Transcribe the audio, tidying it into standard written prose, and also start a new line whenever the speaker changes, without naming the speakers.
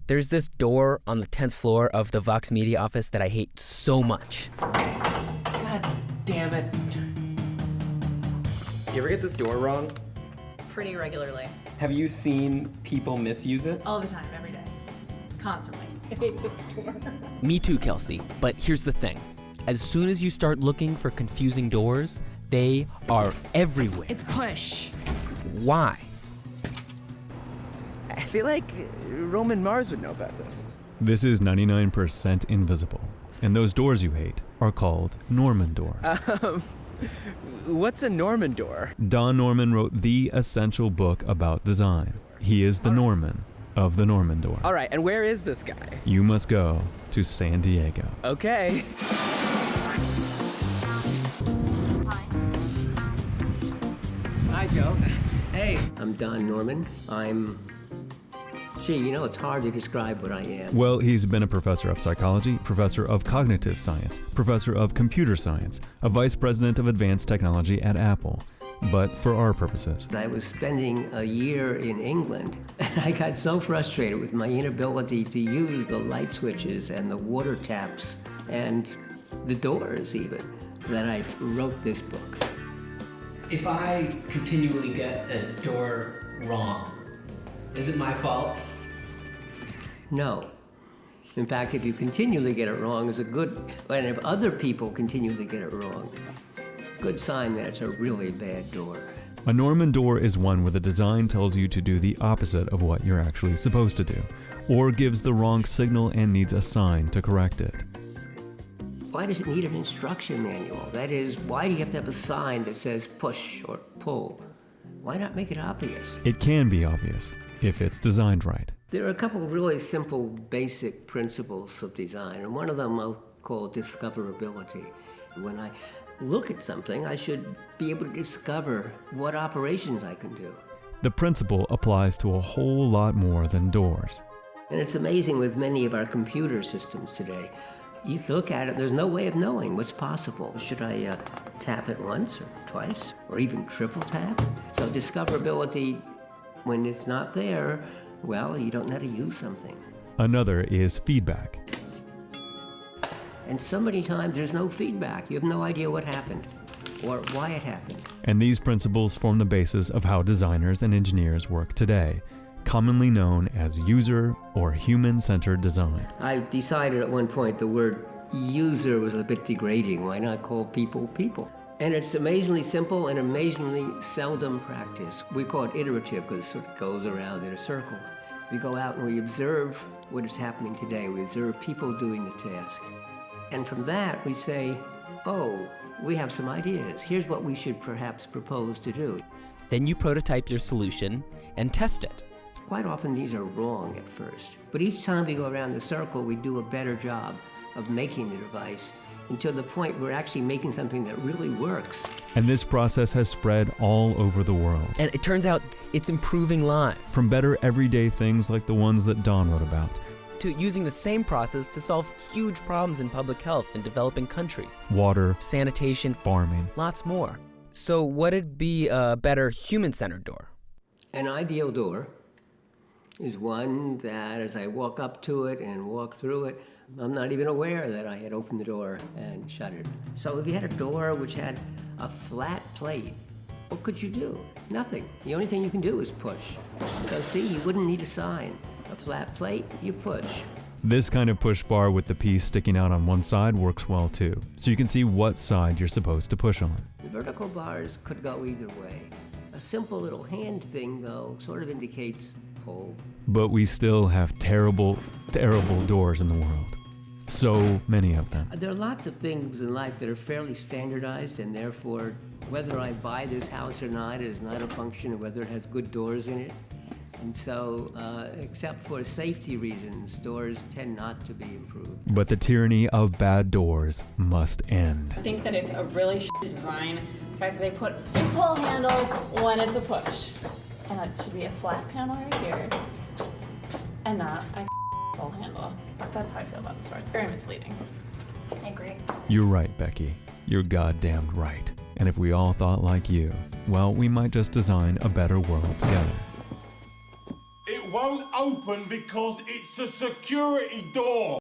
There's this door on the 10th floor of the Vox Media office that I hate so much.
God damn it. You ever get this door wrong?
Pretty regularly.
Have you seen people misuse it?
All the time, every day. Constantly. I hate this door.
Me too, Kelsey. But here's the thing. As soon as you start looking for confusing doors, they are everywhere.
It's push.
Why?
I feel like Roman Mars would know about this.
This is 99% Invisible, and those doors you hate are called Norman doors.
What's a Norman door?
Don Norman wrote the essential book about design. He is the Norman of the Norman door.
All right, and where is this guy?
You must go to San Diego.
Okay.
Hi, Joe.
Hey.
I'm Don Norman. It's hard to describe what I am.
Well, he's been a professor of psychology, professor of cognitive science, professor of computer science, a vice president of advanced technology at Apple. But for our purposes.
I was spending a year in England, and I got so frustrated with my inability to use the light switches and the water taps and the doors even, that I wrote this book.
If I continually get a door wrong, is it my fault?
No. In fact, if you continually get it wrong, it's a good, and if other people continually get it wrong, good sign that it's a really bad door.
A Norman door is one where the design tells you to do the opposite of what you're actually supposed to do, or gives the wrong signal and needs a sign to correct it.
Why does it need an instruction manual? That is, why do you have to have a sign that says push or pull? Why not make it obvious?
It can be obvious if it's designed right.
There are a couple of really simple, basic principles of design, and one of them I'll call discoverability. When I look at something, I should be able to discover what operations I can do.
The principle applies to a whole lot more than doors.
And it's amazing with many of our computer systems today. You can look at it, there's no way of knowing what's possible. Should I tap it once or twice, or even triple tap? So discoverability, when it's not there, well, you don't know how to use something.
Another is feedback.
And so many times there's no feedback. You have no idea what happened or why it happened.
And these principles form the basis of how designers and engineers work today, commonly known as user or human-centered design.
I decided at one point the word user was a bit degrading. Why not call people people? And it's amazingly simple and amazingly seldom practiced. We call it iterative because it sort of goes around in a circle. We go out and we observe what is happening today. We observe people doing the task. And from that, we say, oh, we have some ideas. Here's what we should perhaps propose to do.
Then you prototype your solution and test it.
Quite often, these are wrong at first. But each time we go around the circle, we do a better job of making the device until the point we're actually making something that really works.
And this process has spread all over the world.
And it turns out it's improving lives.
From better everyday things like the ones that Don wrote about,
to using the same process to solve huge problems in public health in developing countries.
Water,
sanitation,
farming,
lots more. So what'd be a better human-centered door?
An ideal door is one that as I walk up to it and walk through it, I'm not even aware that I had opened the door and shut it. So if you had a door which had a flat plate, what could you do? Nothing. The only thing you can do is push. So see, you wouldn't need a sign. A flat plate, you push.
This kind of push bar with the piece sticking out on one side works well too, so you can see what side you're supposed to push on.
The vertical bars could go either way. A simple little hand thing, though, sort of indicates pull.
But we still have terrible, terrible doors in the world. So many of them.
There are lots of things in life that are fairly standardized, and therefore, whether I buy this house or not is not a function of whether it has good doors in it. And so, except for safety reasons, doors tend not to be improved.
But the tyranny of bad doors must end.
I think that it's a really shitty design. The fact that they put a pull handle when it's a push. And it should be a flat panel right here. And not a pull handle. That's how I feel about this door. It's very misleading. I agree.
You're right, Becky. You're goddamn right. And if we all thought like you, well, we might just design a better world together.
It won't open because it's a security door.